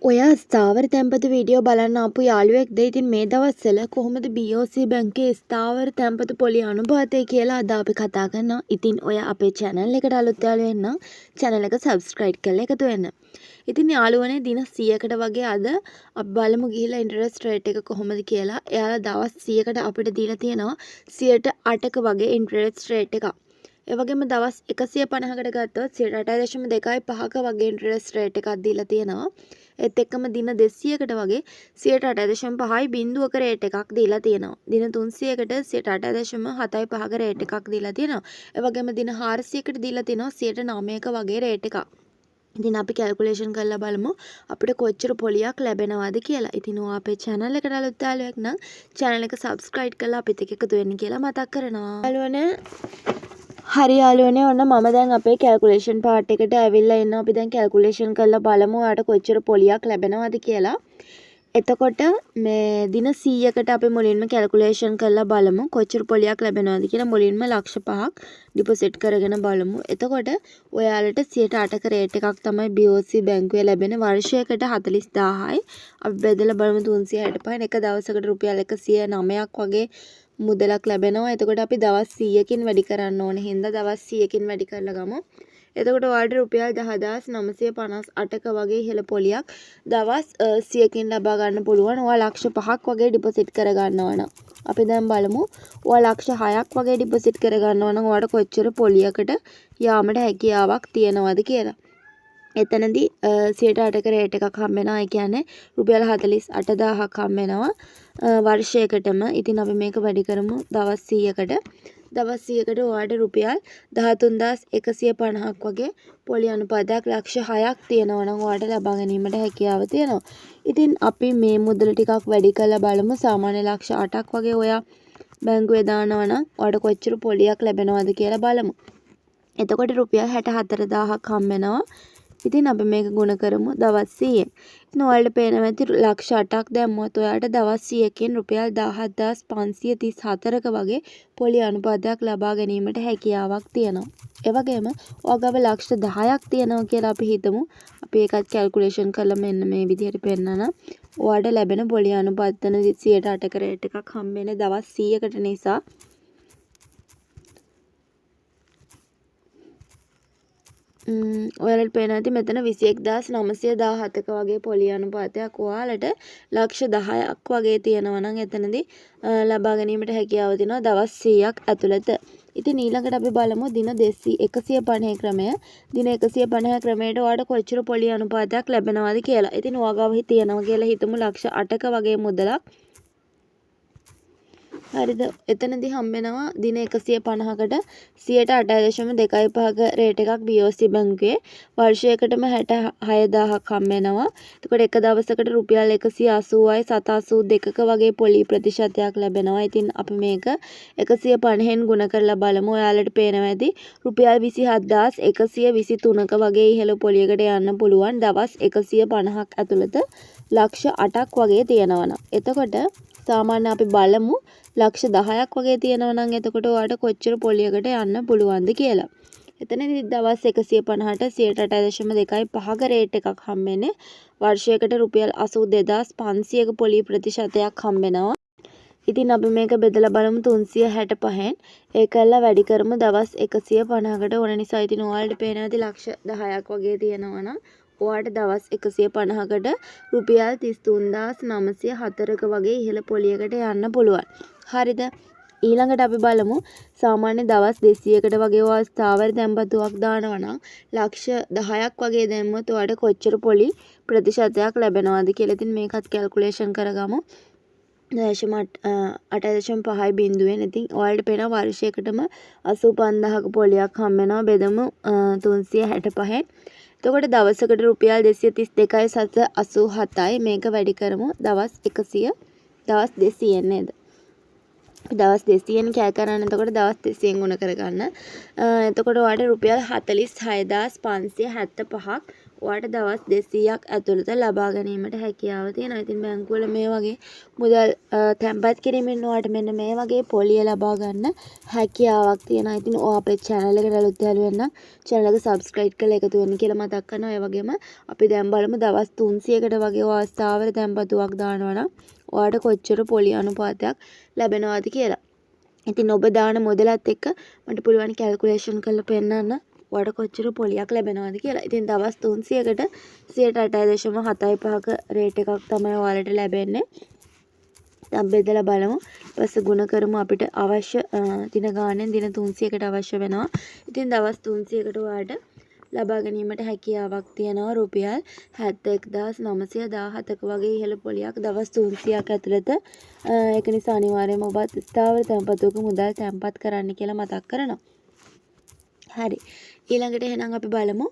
ඔය ස්ථාවර තැන්පතු වීඩියෝ බලන්න ආපු යාළුවෙක්ද? ඉතින් මේ දවස්වල කොහොමද BOC බැංකුවේ ස්ථාවර තැන්පතු පොලි අනුපාතය කියලා අද අපි කතා කරනවා. ඉතින් ඔය අපේ channel එකට අලුත් යාළුවෙක් නම් channel එක subscribe කරලා එකතු වෙන්න. ඉතින් යාළුවනේ දින 100කට වගේ අද අපි බලමු ගිහිල්ලා interest rate එක කොහොමද කියලා. එයාලා දවස් 100කට අපිට දීලා තියෙනවා 8%ක වගේ interest rate එකක්. ඒ වගේම දවස් 150කට ගත්තොත් 8.25ක වගේ ඉන්ටරෙස්ට් රේට් එකක් දීලා තියෙනවා. ඒත් එක්කම දින 200කට වගේ 8.5යි බිංදුවක රේට් එකක් දීලා තියෙනවා. දින 300කට 8.75ක රේට් එකක් දීලා තියෙනවා. ඒ වගේම දින 400කට දීලා තියෙනවා 9ක වගේ රේට් එකක්. ඉතින් අපි කැල්කියුලේෂන් කරලා බලමු අපිට කොච්චර පොලියක් ලැබෙනවද කියලා. ඉතින් ඔයා අපේ channel එකට අලුත් යාළුවෙක් නම් channel එක subscribe කරලා අපිත් එක්ක එකතු වෙන්න කියලා මතක් කරනවා. යාළුවනේ හරි යාළුවනේ ඔන්න මම දැන් අපේ කැල්කියුලේෂන් පාර්ට් එකට ඇවිල්ලා ඉන්නවා. අපි දැන් කැල්කියුලේෂන් කරලා බලමු ඔයාලට කොච්චර පොලියක් ලැබෙනවද කියලා. එතකොට මේ දින 100කට අපි මුලින්ම කැල්කියුලේෂන් කරලා බලමු කොච්චර පොලියක් ලැබෙනවද කියලා. මුලින්ම ලක්ෂ 5ක් ඩිපොසිට් කරගෙන බලමු. එතකොට ඔයාලට 8%ක රේට් එකක් තමයි BOC බැංකුවේ ලැබෙන. වර්ෂයකට 40000යි. අපි බෙදලා බලමු 365 එක දවසකට රුපියල් 109ක් වගේ මුදලක් ලැබෙනවා. එතකොට අපි දවස් 100කින් වැඩි කරන්න ඕනේ. හින්දා දවස් 100කින් වැඩි කරලා ගමු. එතකොට ඔයාලට රුපියල් 10958ක වගේ ඉහළ පොලියක් දවස් 100කින් ලබා ගන්න පුළුවන්. ඔයා ලක්ෂ 5ක් වගේ ඩිපොසිට් කර ගන්නවා නම්. අපි දැන් බලමු ඔයා ලක්ෂ 6ක් වගේ ඩිපොසිට් කර ගන්නවා නම් ඔයාලට කොච්චර පොලියකට යාමට හැකියාවක් තියෙනවද කියලා. එතනදී 8%ක රේට් එකක් හම්බ වෙනවා. ඒ කියන්නේ රුපියල් 48000ක් හම්බ වෙනවා වර්ෂයකටම. ඉතින් අපි මේක වැඩි කරමු දවස් 100කට. දවස් 100කට ඔයාලට රුපියල් 13150ක් වගේ පොලි අනුපාතයක් ලක්ෂ 6ක් තියෙනවා නම් ඔයාලට ලබා ගැනීමට හැකියාව තියෙනවා. ඉතින් අපි මේ මුදල ටිකක් වැඩි කරලා බලමු. සාමාන්‍ය ලක්ෂ 8ක් වගේ ඔයා බැංකුවේ දානවා නම් ඔයාලට කොච්චර පොලියක් ලැබෙනවද කියලා බලමු. එතකොට රුපියල් 64000ක් හම්බ වෙනවා. ඉතින් අපි මේක ගුණ කරමු දවස් 100ෙන්. ඉතින් ඔයාලට පේනවා ඇති ලක්ෂ 8ක් දැම්මොත් ඔයාලට දවස් 100කින් රුපියල් 17534ක වගේ පොලි අනුපාතයක් ලබා ගැනීමට හැකියාවක් තියෙනවා. ඒ වගේම ඔයාගාව ලක්ෂ 10ක් තියෙනවා කියලා අපි හිතමු. අපි ඒකත් කැල්කියුලේෂන් කරලා මෙන්න මේ විදිහට පෙන්නනවා. ඔයාලට ලැබෙන පොලි අනුපාතන 8%ක රේට් එකක් හම්බ වෙන දවස් 100කට නිසා ඔයාලට පේනවා ඇති මෙතන 21917ක වගේ පොලි අනුපාතයක් ඔයාලට ලක්ෂ 10ක් වගේ තියෙනවා නම් එතනදී ලබා ගැනීමට හැකියාව තියෙනවා දවස් 100ක් ඇතුළත. ඉතින් ඊළඟට අපි බලමු දින 150 ක්‍රමය. දින 150 ක්‍රමයට ඔයාලට කොච්චර පොලි අනුපාතයක් ලැබෙනවද කියලා. ඉතින් ඔයාගාව තියෙනවා කියලා හිතමු ලක්ෂ 8ක වගේ මුදලක්. හරිද? එතනදී හම්බ වෙනවා දින 150කට 8.25ක රේට් එකක් BOC බැංකුවේ. වර්ෂයකටම 66000ක් හම්බ වෙනවා. එතකොට එක දවසකට රුපියල් 180යි 782ක වගේ පොලි ප්‍රතිශතයක් ලැබෙනවා. ඉතින් අපි මේක 150න් ගුණ කරලා බලමු. ඔයාලට පේනවා ඇති රුපියල් 27123ක වගේ ඉහළ පොලියකට යන්න පුළුවන් දවස් 150ක් ඇතුළත ලක්ෂ 8ක් වගේ තියෙනවා. එතකොට සාමාන්‍ය අපි බලමු ලක්ෂ 10ක් වගේ තියෙනවා නම් එතකොට ඔයාලට කොච්චර පොලියකට යන්න පුළුවන්ද කියලා. එතනදී දවස් 150ට 8.25ක රේට් එකක් හම්බ වෙන්නේ. වර්ෂයකට රුපියල් 82500ක පොලි ප්‍රතිශතයක් හම්බ වෙනවා. ඉතින් අපි මේක බෙදලා බලමු 365න්. ඒකල්ලා වැඩි කරමු දවස් 150කට ඕන නිසා. ඉතින් ඔයාලට පේනවා ඇති ලක්ෂ 10ක් වගේ තියෙනවා නම් ඔයාලට දවස් 150කට රුපියල් 33904ක වගේ ඉහළ පොලියකට යන්න පුළුවන්. හරිද? ඊළඟට අපි බලමු සාමාන්‍ය දවස් 200කට වගේ ඔයා ස්ථාවර තැන්පතුවක් දානවා නම් ලක්ෂ 10ක් වගේ දැම්මොත් ඔයාලට කොච්චර පොලි ප්‍රතිශතයක් ලැබෙනවද කියලා. ඉතින් මේකත් කැල්කියුලේෂන් කරගමු. 8.5යි බිංදුවෙන්. ඉතින් ඔයාලට පේනවා වර්ෂයකටම 85000ක පොලියක් හම්බ වෙනවා. බෙදමු 365න්. එතකොට දවසකට රුපියල් 232.87යි. මේක වැඩි කරමු දවස් 100 දවස් 200 නේද? දවස් 200න් කෑ කරන්න. එතකොට දවස් 200න් ගුණ කරගන්න. එතකොට ඔයාලට රුපියල් 46575ක් ඔයාලට දවස් 200ක් ඇතුළත ලබා ගැනීමට හැකියාව තියෙනවා. ඉතින් බැංකුවල මේ වගේ මුදල් තැන්පත් කිරීමෙන් ඔයාලට මෙන්න මේ වගේ පොලිය ලබා ගන්න හැකියාවක් තියෙනවා. ඉතින් ඔයා අපේ channel එකට අලුත් යාළුවෙක් නම් channel එක subscribe කරලා එකතු වෙන්න කියලා මතක් කරනවා. ඒ වගේම අපි දැන් බලමු දවස් 300කට වගේ ඔයා ස්ථාවර තැන්පතුවක් දානවා නම් ඔයාලට කොච්චර පොලි අනුපාතයක් ලැබෙනවද කියලා. ඉතින් ඔබ දාන මුදලත් එක්ක මට පුළුවන් කැල්කියුලේෂන් කරලා පෙන්නන්න ඔයාලට කොච්චර පොලියක් ලැබෙනවද කියලා. ඉතින් දවස් 300කට 8.75ක රේට් එකක් තමයි ඔයාලට ලැබෙන්නේ. දැන් බෙදලා බලමු. ඊපස්සේ ගුණ කරමු අපිට අවශ්‍ය දින ගානෙන් දින 300කට අවශ්‍ය වෙනවා. ඉතින් දවස් 300කට ඔයාලට ලබා ගැනීමට හැකියාවක් තියෙනවා රුපියල් 71917ක වගේ ඉහළ පොලියක් දවස් 300ක් ඇතුළත. ඒක නිසා අනිවාර්යයෙන්ම ඔබත් ස්ථාවර තැන්පතුවක මුදල් තැන්පත් කරන්න කියලා මතක් කරනවා. හරි. ඊළඟට එහෙනම් අපි බලමු.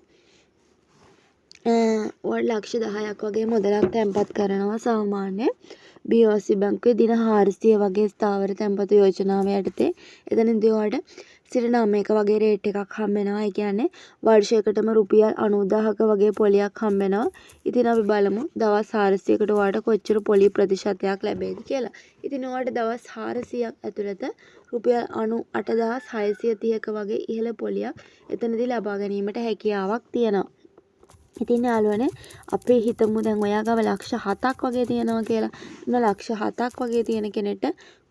ලක්ෂ 10ක් වගේ මුදලක් තැන්පත් කරනවා සාමාන්‍ය BOC බැංකුවේ දින 400 වගේ ස්ථාවර තැන්පතු යෝජනාව යටතේ. එතනදී ඔයාලට 9ක වගේ රේට් එකක් හම්බ වෙනවා. ඒ කියන්නේ වර්ෂයකටම රුපියල් 90000ක වගේ පොලියක් හම්බ වෙනවා. ඉතින් අපි බලමු දවස් 400කට ඔයාලට කොච්චර පොලි ප්‍රතිශතයක් ලැබෙයිද කියලා. ඉතින් ඔයාලට දවස් 400ක් ඇතුළත රුපියල් 98630ක වගේ ඉහළ පොලියක් එතනදී ලබා ගැනීමට හැකියාවක් තියෙනවා. ඉතින් යාළුවනේ අපි හිතමු දැන් ඔයා ගාව ලක්ෂ 7ක් වගේ තියෙනවා කියලා. එතන ලක්ෂ 7ක් වගේ තියෙන කෙනෙක්ට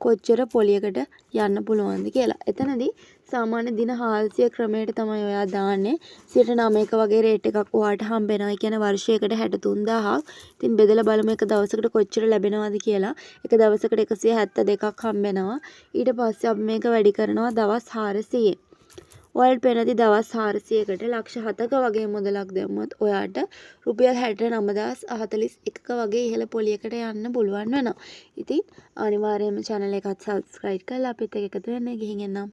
කොච්චර පොලියකට යන්න පුළුවන්ද කියලා. එතනදී සාමාන්‍ය දින 400 ක්‍රමයට තමයි ඔයා දාන්නේ. 9ක වගේ රේට් එකක් ඔයාට හම්බ වෙනවා. ඒ කියන්නේ වර්ෂයකට 63000ක්. ඉතින් බෙදලා බලමු එක දවසකට කොච්චර ලැබෙනවද කියලා. එක දවසකට 172ක් හම්බ වෙනවා. ඊට පස්සේ අපි මේක වැඩි කරනවා දවස් 400. ඔයාලට පෙරදී දවස් 400කට ලක්ෂ 7ක වගේ මුදලක් දැම්මොත් ඔයාට රුපියල් 69041ක වගේ ඉහළ පොලියකට යන්න පුළුවන් වෙනවා. ඉතින් අනිවාර්යයෙන්ම channel එකත් subscribe කරලා අපිත් එක්ක එකතු වෙන්න ගිහින් එන්න.